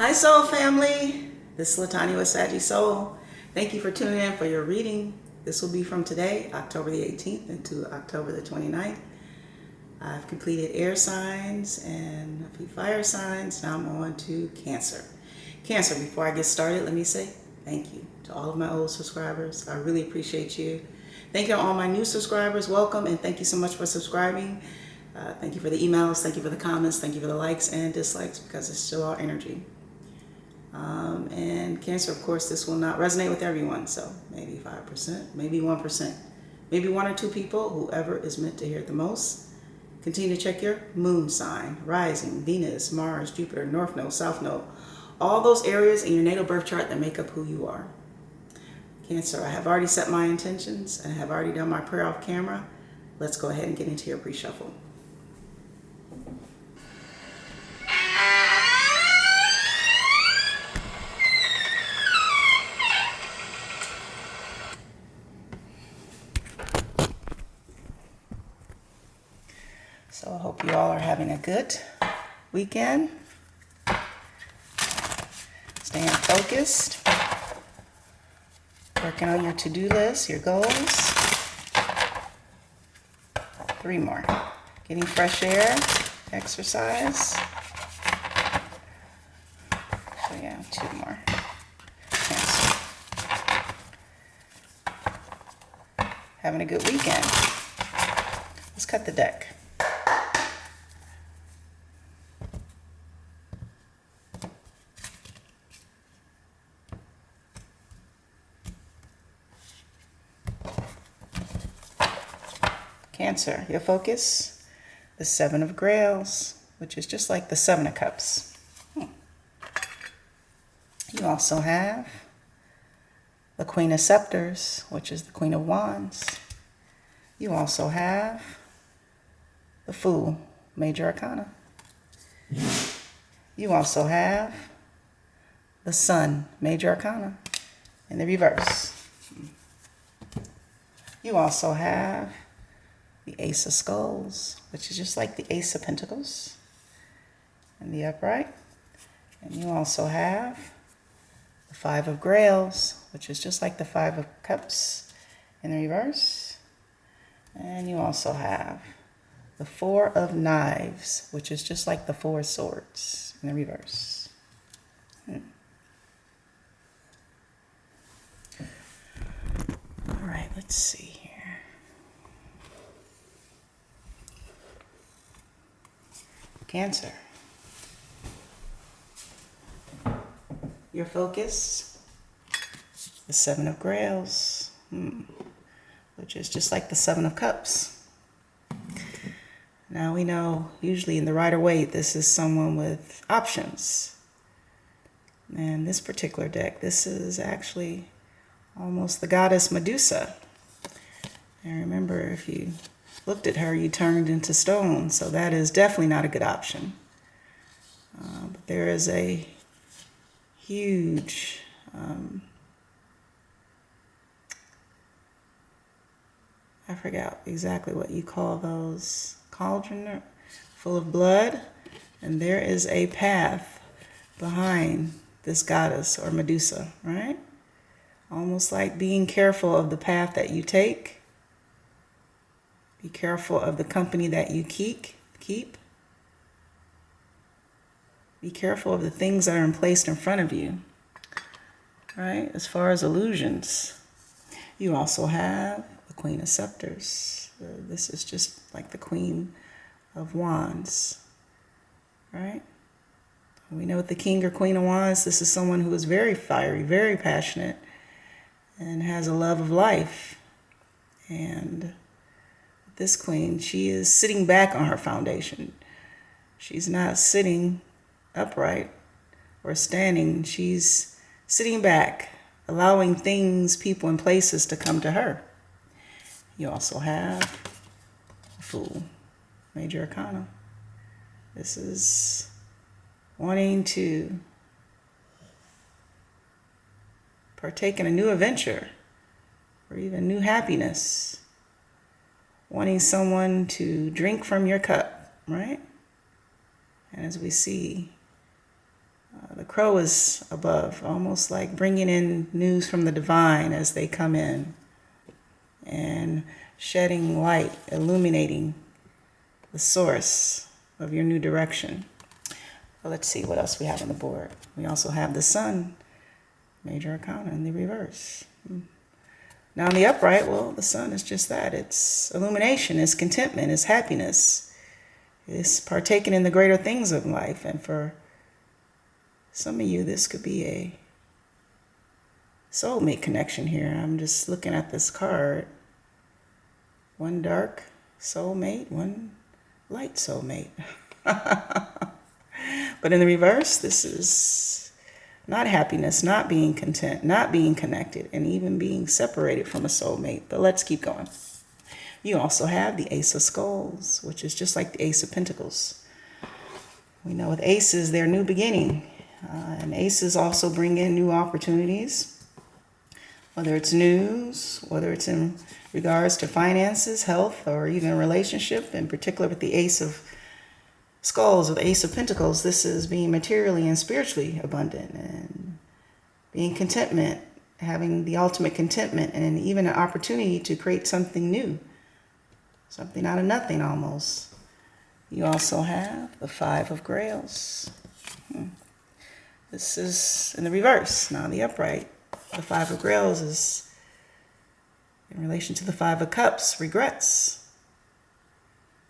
Hi Soul Family, this is LaTonya with Saggy Soul. Thank you for tuning in for your reading. This will be from today, October the 18th into October the 29th. I've completed air signs and a few fire signs. Now I'm on to Cancer. Cancer, before I get started, let me say thank you to all of my old subscribers. I really appreciate you. Thank you to all my new subscribers. Welcome, and thank you so much for subscribing. Thank you for the emails, thank you for the comments, thank you for the likes and dislikes, because it's still all energy. And Cancer, of course, this will not resonate with everyone, so maybe 5%, maybe 1%, maybe one or two people, whoever is meant to hear it the most. Continue to check your moon sign, rising, Venus, Mars, Jupiter, North Node, South Node, all those areas in your natal birth chart that make up who you are. Cancer, I have already set my intentions and I have already done my prayer off camera. Let's go ahead and get into your pre-shuffle. So I hope you all are having a good weekend. Staying focused. Working on your to-do list, your goals. 3 more. Getting fresh air, exercise. So yeah, 2 more. Cancer. Having a good weekend. Let's cut the deck. Cancer, your focus, the 7 of Grails, which is just like the 7 of Cups. You also have the Queen of Scepters, which is the Queen of Wands. You also have the Fool, Major Arcana. You also have the Sun, Major Arcana, in the reverse. You also have the Ace of Skulls, which is just like the Ace of Pentacles in the upright. And you also have the 5 of Grails, which is just like the 5 of Cups in the reverse. And you also have the 4 of Knives, which is just like the 4 of Swords in the reverse. All right, let's see here. Cancer. Your focus, the 7 of Grails, which is just like the 7 of Cups. Now we know, usually in the Rider-Waite, this is someone with options. And this particular deck, this is actually almost the goddess Medusa. And remember, if you looked at her, you turned into stone. So that is definitely not a good option. But there is a huge I forgot exactly what you call those, cauldron full of blood. And there is a path behind this goddess or Medusa, right? Almost like being careful of the path that you take. Be careful of the company that you keep. Be careful of the things that are placed in front of you, right? As far as illusions. You also have the Queen of Scepters. This is just like the Queen of Wands, right? We know with the King or Queen of Wands, this is someone who is very fiery, very passionate, and has a love of life. And this queen, she is sitting back on her foundation. She's not sitting upright or standing. She's sitting back, allowing things, people, and places to come to her. You also have the Fool, Major Arcana. This is wanting to partake in a new adventure or even new happiness. Wanting someone to drink from your cup, right? And as we see, the crow is above, almost like bringing in news from the divine as they come in and shedding light, illuminating the source of your new direction. Well, let's see what else we have on the board. We also have the sun, major arcana in the reverse. Now in the upright, well, the sun is just that. It's illumination, it's contentment, it's happiness. It's partaking in the greater things of life. And for some of you, this could be a soulmate connection here. I'm just looking at this card. One dark soulmate, one light soulmate. But in the reverse, this is not happiness, not being content, not being connected, and even being separated from a soulmate. But let's keep going. You also have the Ace of Skulls, which is just like the Ace of Pentacles. We know with aces, they're new beginning. And aces also bring in new opportunities, whether it's news, whether it's in regards to finances, health, or even a relationship. In particular with the Ace of Skulls or the Ace of Pentacles, this is being materially and spiritually abundant and being contentment, having the ultimate contentment, and even an opportunity to create something new, something out of nothing almost. You also have the Five of Grails. This is in the reverse. Now in the upright, the Five of Grails is in relation to the Five of Cups, regrets.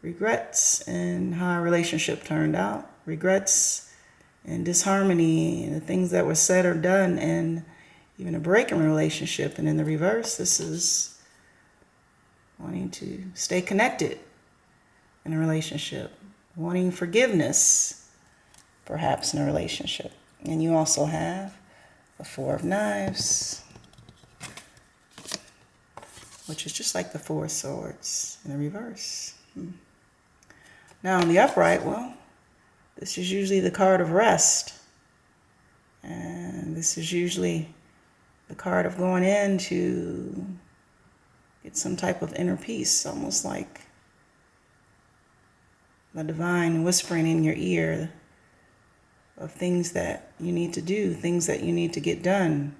Regrets in how a relationship turned out. Regrets and disharmony and the things that were said or done, and even a break in a relationship. And in the reverse, this is wanting to stay connected in a relationship, wanting forgiveness, perhaps in a relationship. And you also have the Four of Knives, which is just like the Four of Swords in the reverse. Now in the upright, well, this is usually the card of rest. And this is usually the card of going in to get some type of inner peace, almost like the divine whispering in your ear of things that you need to do, things that you need to get done.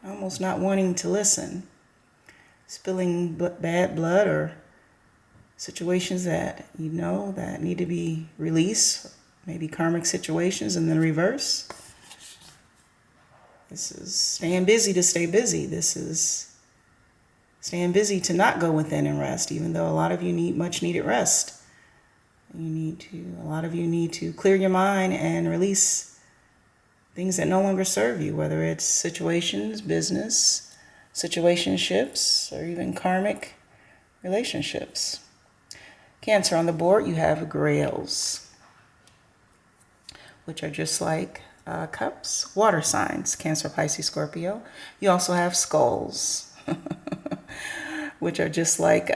Almost not wanting to listen. Spilling bad blood or situations that you know that need to be released, maybe karmic situations. In the reverse, this is staying busy to stay busy. This is staying busy to not go within and rest, even though a lot of you need much needed rest. A lot of you need to clear your mind and release things that no longer serve you, whether it's situations, business, situationships, or even karmic relationships. Cancer, on the board, you have Grails, which are just like cups, water signs, Cancer, Pisces, Scorpio. You also have Skulls, which are just like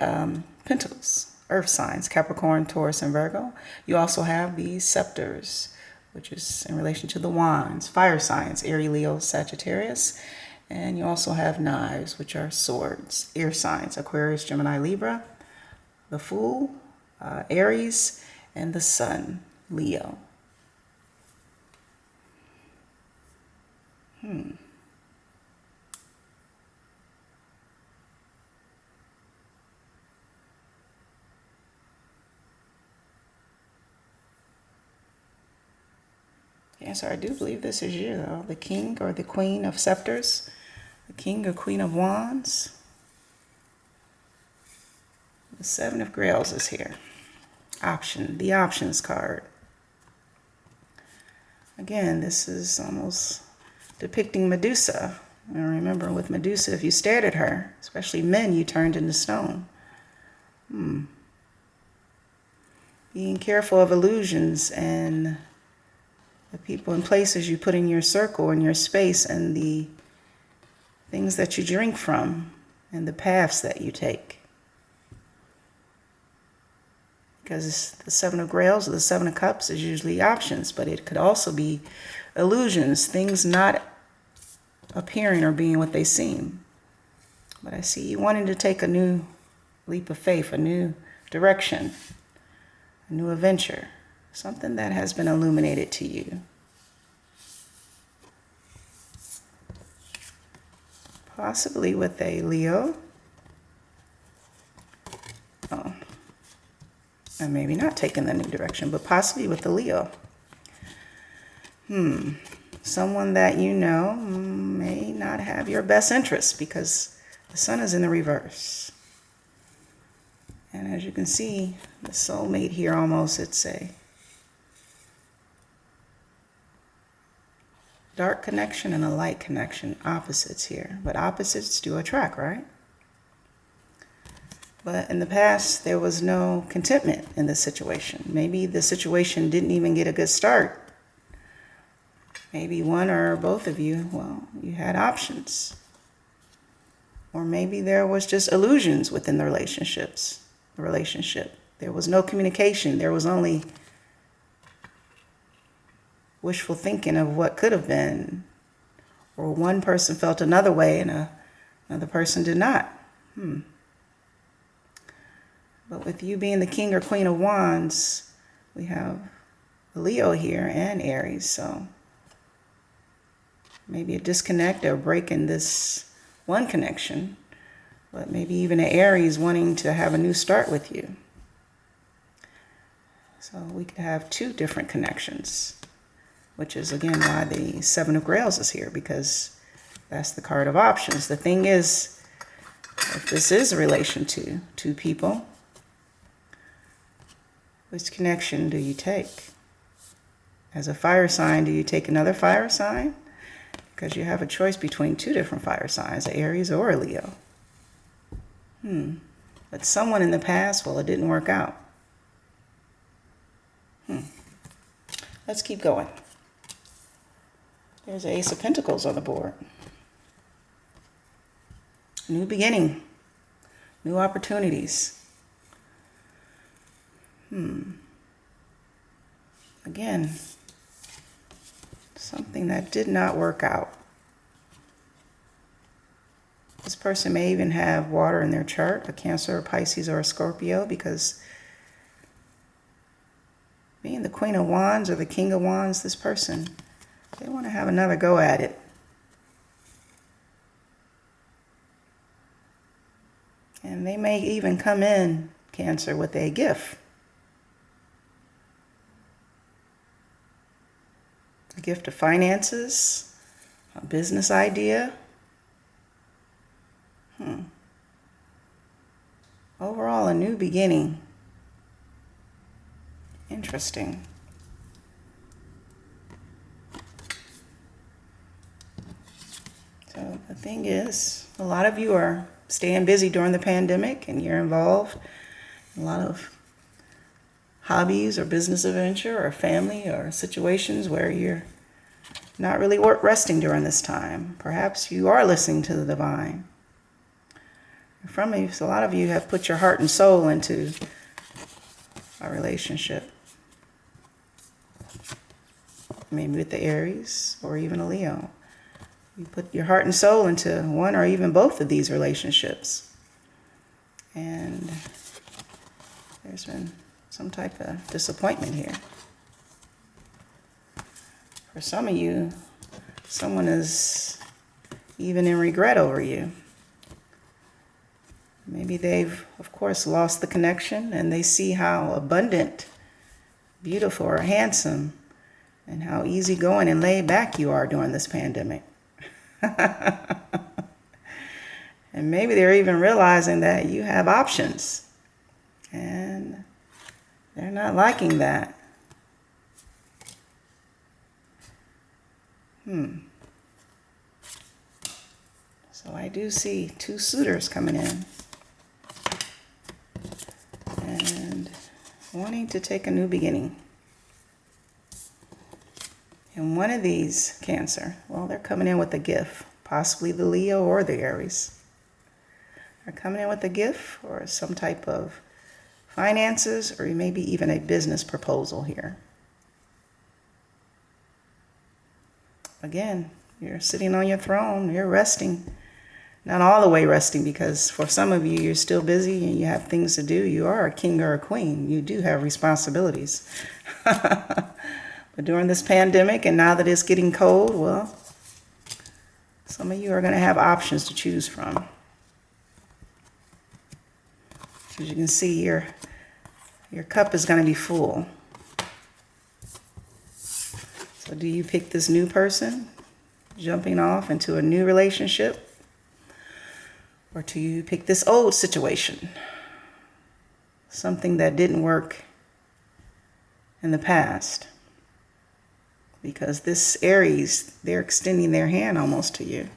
Pentacles, earth signs, Capricorn, Taurus, and Virgo. You also have the Scepters, which is in relation to the Wands, fire signs, Aries, Leo, Sagittarius. And you also have Knives, which are swords, air signs, Aquarius, Gemini, Libra, the Fool, Aries, and the Sun, Leo. Yes, I do believe this is you, though. The King or the Queen of Scepters, the King or Queen of Wands. The Seven of Grails is here. The options card. Again, this is almost depicting Medusa. And remember, with Medusa, if you stared at her, especially men, you turned into stone. Being careful of illusions and the people and places you put in your circle, in your space, and the things that you drink from, and the paths that you take. Because the Seven of Grails or the Seven of Cups is usually options, but it could also be illusions, things not appearing or being what they seem. But I see you wanting to take a new leap of faith, a new direction, a new adventure, something that has been illuminated to you. possibly with a Leo. Oh, and maybe not taking the new direction, but possibly with the Leo. Someone that you know may not have your best interest because the sun is in the reverse. And as you can see, the soulmate here almost, it's a dark connection and a light connection, opposites here. But opposites do attract, right? But in the past, there was no contentment in this situation. Maybe the situation didn't even get a good start. Maybe one or both of you, well, you had options. Or maybe there was just illusions within the relationship. There was no communication. There was only wishful thinking of what could have been. Or one person felt another way and another person did not. But with you being the King or Queen of Wands, we have Leo here and Aries, so maybe a disconnect or break in this one connection, but maybe even an Aries wanting to have a new start with you. So we could have two different connections, which is again why the Seven of Grails is here, because that's the card of options. The thing is, if this is a relation to two people, which connection do you take? As a fire sign, do you take another fire sign? Because you have a choice between two different fire signs, an Aries or a Leo. But someone in the past, well, it didn't work out. Let's keep going. There's an Ace of Pentacles on the board. New beginning. New opportunities. Again, something that did not work out. This person may even have water in their chart, a Cancer, a Pisces, or a Scorpio, because being the Queen of Wands or the King of Wands, this person, they want to have another go at it. And they may even come in, Cancer, with a gift. A gift of finances, a business idea. Overall, a new beginning. Interesting. So the thing is, a lot of you are staying busy during the pandemic and you're involved in a lot of hobbies or business adventure or family or situations where you're not really resting during this time. Perhaps you are listening to the divine. From you, so a lot of you have put your heart and soul into a relationship. Maybe with the Aries or even a Leo. You put your heart and soul into one or even both of these relationships. And there's been some type of disappointment here. For some of you, someone is even in regret over you. Maybe they've, of course, lost the connection and they see how abundant, beautiful, or handsome, and how easygoing and laid back you are during this pandemic. And maybe they're even realizing that you have options. And they're not liking that. So I do see two suitors coming in. And wanting to take a new beginning. And one of these, Cancer, well, they're coming in with a gift. Possibly the Leo or the Aries. They're coming in with a gift or some type of finances or maybe even a business proposal here. Again, you're sitting on your throne, you're resting. Not all the way resting, because for some of you, you're still busy and you have things to do. You are a king or a queen. You do have responsibilities. But during this pandemic, and now that it's getting cold, well, Some of you are going to have options to choose from. As you can see, your cup is going to be full. So do you pick this new person, jumping off into a new relationship? Or do you pick this old situation? Something that didn't work in the past? Because this Aries, they're extending their hand almost to you.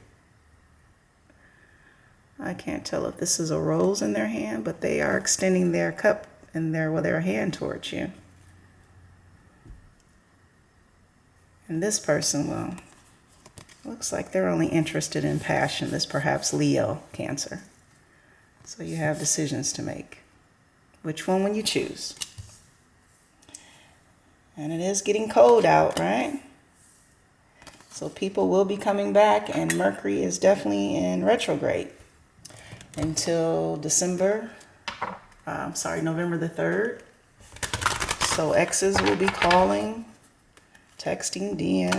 I can't tell if this is a rose in their hand, but they are extending their cup and their hand towards you. And this person, well, looks like they're only interested in passion. This perhaps Leo, Cancer. So you have decisions to make. Which one will you choose? And it is getting cold out, right? So people will be coming back, and Mercury is definitely in retrograde until November the 3rd. So exes will be calling, texting, DM,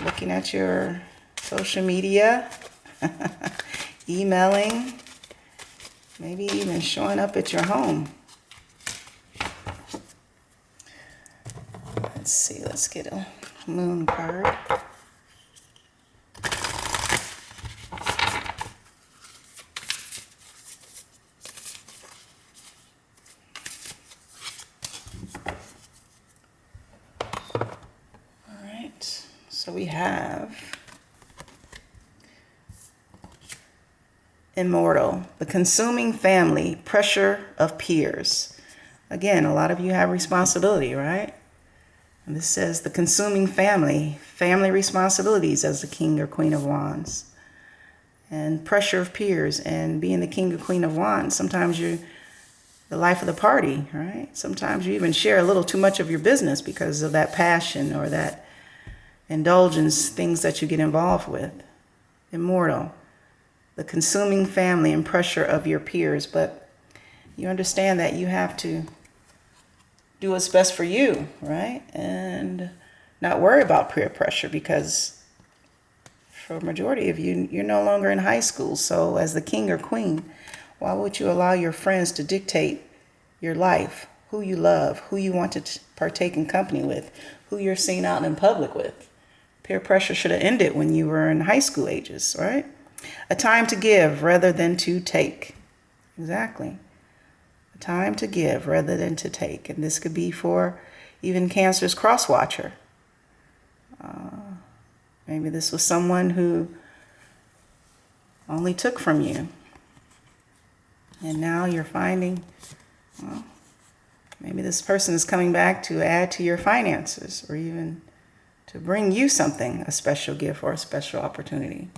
looking at your social media, emailing, maybe even showing up at your home. Let's see, let's get a moon card. All right, so we have Immortal, the consuming family, pressure of peers. Again, a lot of you have responsibility, right? And this says the consuming family responsibilities as the King or Queen of Wands. And pressure of peers, and being the King or Queen of Wands, sometimes you're the life of the party, right? Sometimes you even share a little too much of your business because of that passion or that indulgence, things that you get involved with. Immortal, the consuming family and pressure of your peers. But you understand that you have to do what's best for you, right? And not worry about peer pressure, because for a majority of you, you're no longer in high school. So as the king or queen, why would you allow your friends to dictate your life, who you love, who you want to partake in company with, who you're seen out in public with? Peer pressure should have ended when you were in high school ages, right? A time to give rather than to take. Exactly. A time to give rather than to take. And this could be for even Cancer's cross-watcher. Maybe this was someone who only took from you. And now you're finding, well, maybe this person is coming back to add to your finances, or even to bring you something, a special gift or a special opportunity.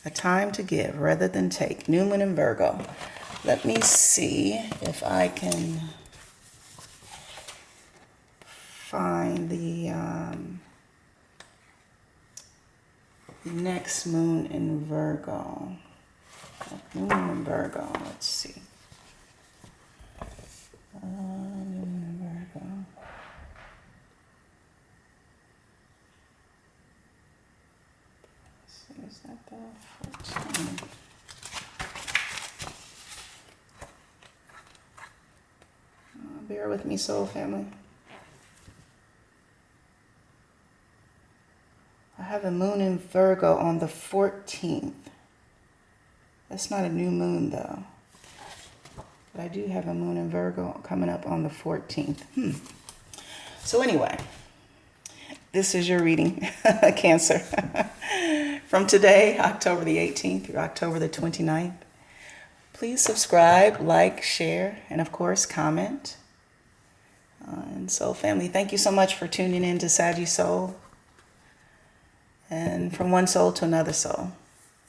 A time to give rather than take. New Moon in Virgo. Let me see if I can find the next moon in Virgo. Moon in Virgo. Let's see. Moon in Virgo. Is that the 14? Bear with me, soul family. I have a moon in Virgo on the 14th. That's not a new moon though. But I do have a moon in Virgo coming up on the 14th. So anyway, this is your reading, Cancer. From today, October the 18th through October the 29th. Please subscribe, like, share, and of course, comment. And Soul family, thank you so much for tuning in to Saggy Soul. And from one soul to another soul.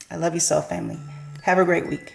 I love you, Soul family. Have a great week.